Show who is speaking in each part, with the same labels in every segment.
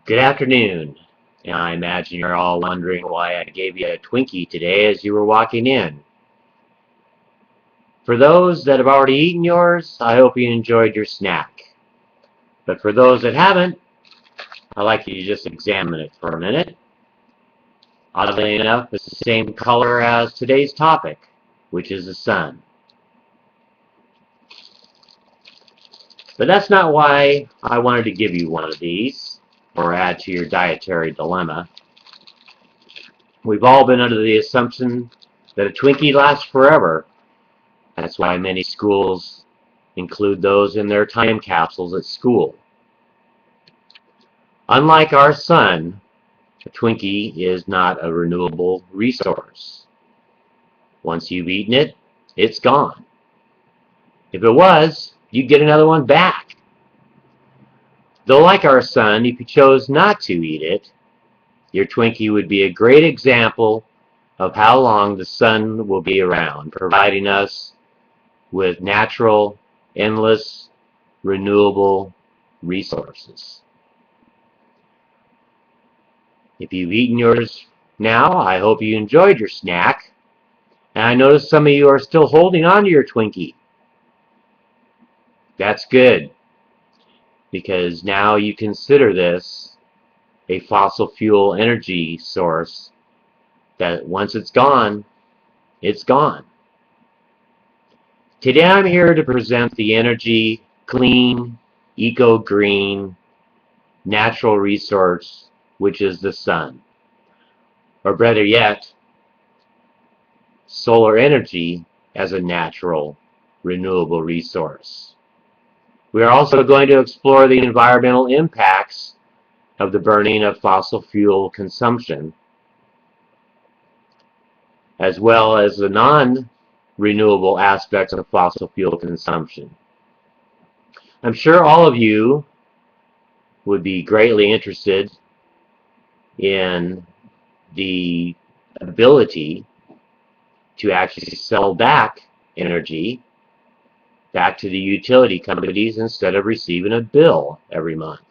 Speaker 1: Good afternoon. And I imagine you're all wondering why I gave you a Twinkie today as you were walking in. For those that have already eaten yours, I hope you enjoyed your snack. But for those that haven't, I'd like you to just examine it for a minute. Oddly enough, it's the same color as today's topic, which is the sun. But that's not why I wanted to give you one of these, or add to your dietary dilemma. We've all been under the assumption that a Twinkie lasts forever. That's why many schools include those in their time capsules at school. Unlike our sun, a Twinkie is not a renewable resource. Once you've eaten it, it's gone. If it was, you'd get another one back. Though like our sun, if you chose not to eat it, your Twinkie would be a great example of how long the sun will be around, providing us with natural, endless, renewable resources. If you've eaten yours now, I hope you enjoyed your snack. And I notice some of you are still holding on to your Twinkie. That's good, because now you consider this a fossil fuel energy source that once it's gone, it's gone. Today I'm here to present the energy, clean, eco-green, natural resource, which is the sun. Or better yet, solar energy as a natural, renewable resource. We are also going to explore the environmental impacts of the burning of fossil fuel consumption, as well as the non-renewable aspects of fossil fuel consumption. I'm sure all of you would be greatly interested in the ability to actually sell back energy back to the utility companies instead of receiving a bill every month.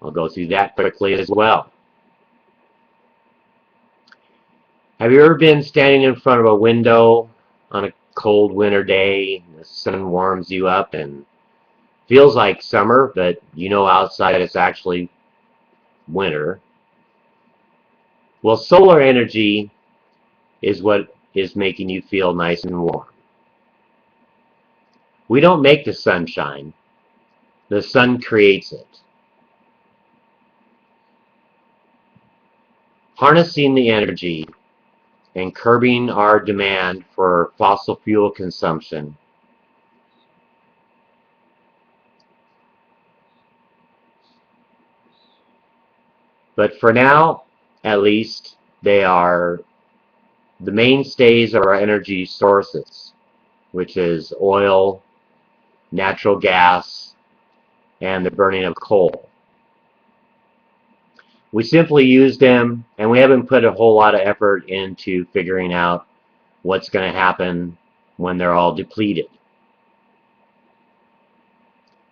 Speaker 1: I'll go through that quickly as well. Have you ever been standing in front of a window on a cold winter day, the sun warms you up and feels like summer, but you know outside it's actually winter? Well, solar energy is what is making you feel nice and warm. We don't make the sunshine. The sun creates it. Harnessing the energy and curbing our demand for fossil fuel consumption but for now, at least, they are the mainstays of our energy sources, which is oil, natural gas, and the burning of coal. We simply use them, and we haven't put a whole lot of effort into figuring out what's going to happen when they're all depleted.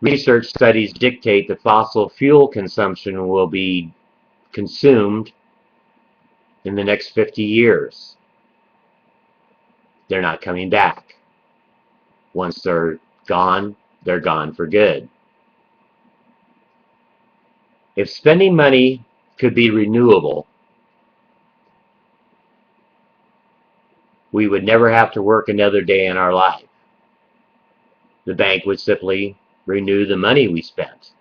Speaker 1: Research studies dictate that fossil fuel consumption will be consumed in the next 50 years. They're not coming back. Once they're gone for good. If spending money could be renewable, we would never have to work another day in our life. The bank would simply renew the money we spent.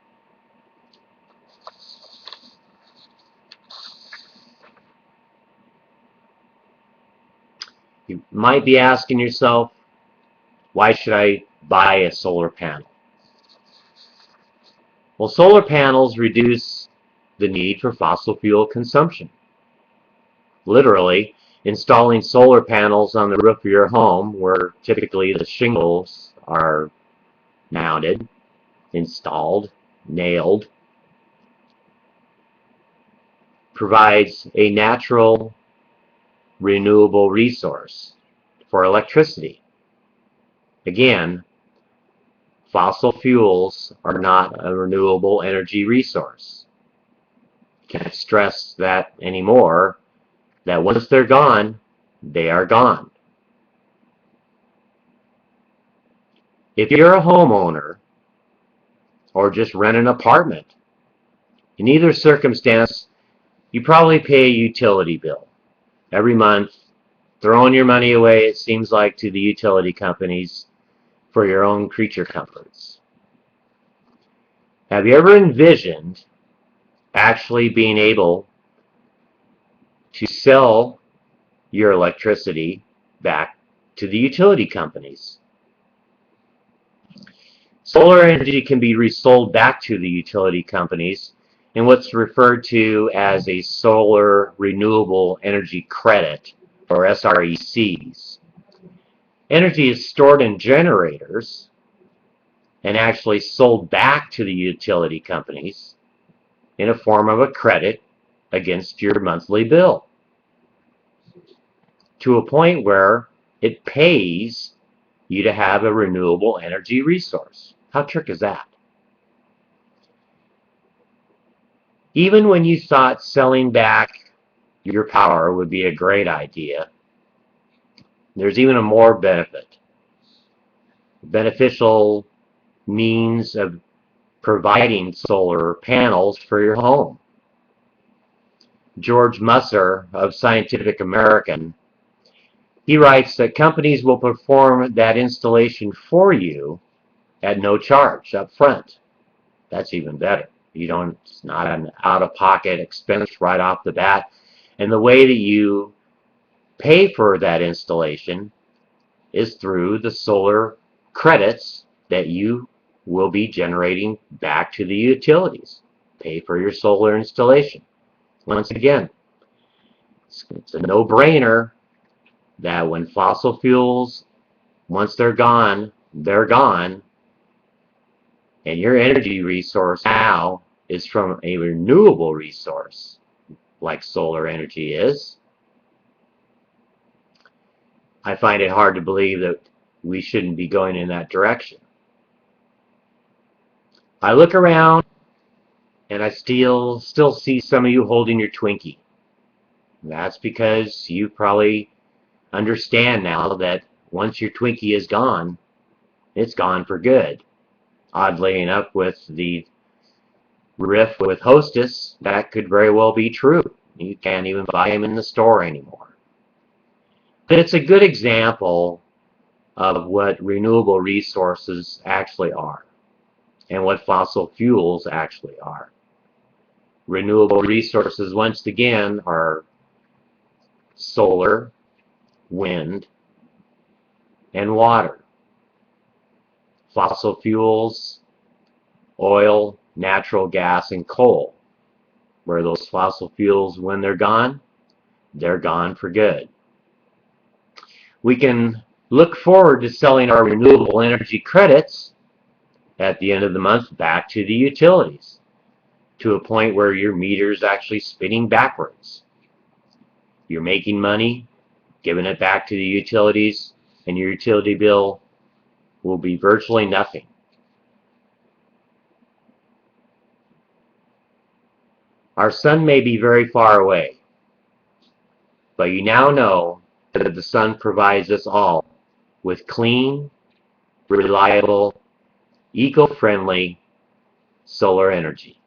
Speaker 1: You might be asking yourself, why should I buy a solar panel? Well, solar panels reduce the need for fossil fuel consumption. Literally, installing solar panels on the roof of your home, where typically the shingles are mounted, installed, nailed, provides a natural, renewable resource for electricity. Again, fossil fuels are not a renewable energy resource. Can't stress that anymore, that once they're gone, they are gone. If you're a homeowner or just rent an apartment, in either circumstance, you probably pay a utility bill every month, throwing your money away, it seems like, to the utility companies for your own creature comforts. Have you ever envisioned actually being able to sell your electricity back to the utility companies? Solar energy can be resold back to the utility companies in what's referred to as a solar renewable energy credit, or SRECs. Energy is stored in generators and actually sold back to the utility companies in a form of a credit against your monthly bill, to a point where it pays you to have a renewable energy resource. How trick is that? Even when you thought selling back your power would be a great idea, there's even a more beneficial means of providing solar panels for your home. George Musser of Scientific American, he writes that companies will perform that installation for you at no charge up front. That's even better. It's not an out-of-pocket expense right off the bat. And the way that you pay for that installation is through the solar credits that you will be generating back to the utilities. Pay for your solar installation. Once again, it's a no-brainer that when fossil fuels, once they're gone, and your energy resource now is from a renewable resource, like solar energy is. I find it hard to believe that we shouldn't be going in that direction. I look around and I still see some of you holding your Twinkie. That's because you probably understand now that once your Twinkie is gone, it's gone for good. Oddly enough, with the riff with Hostess, that could very well be true. You can't even buy them in the store anymore. But it's a good example of what renewable resources actually are and what fossil fuels actually are. Renewable resources, once again, are solar, wind, and water. Fossil fuels, oil, natural gas, and coal. Where those fossil fuels, when they're gone for good. We can look forward to selling our renewable energy credits at the end of the month back to the utilities, to a point where your meter is actually spinning backwards. You're making money, giving it back to the utilities, and your utility bill will be virtually nothing. Our sun may be very far away, but you now know that the sun provides us all with clean, reliable, eco-friendly solar energy.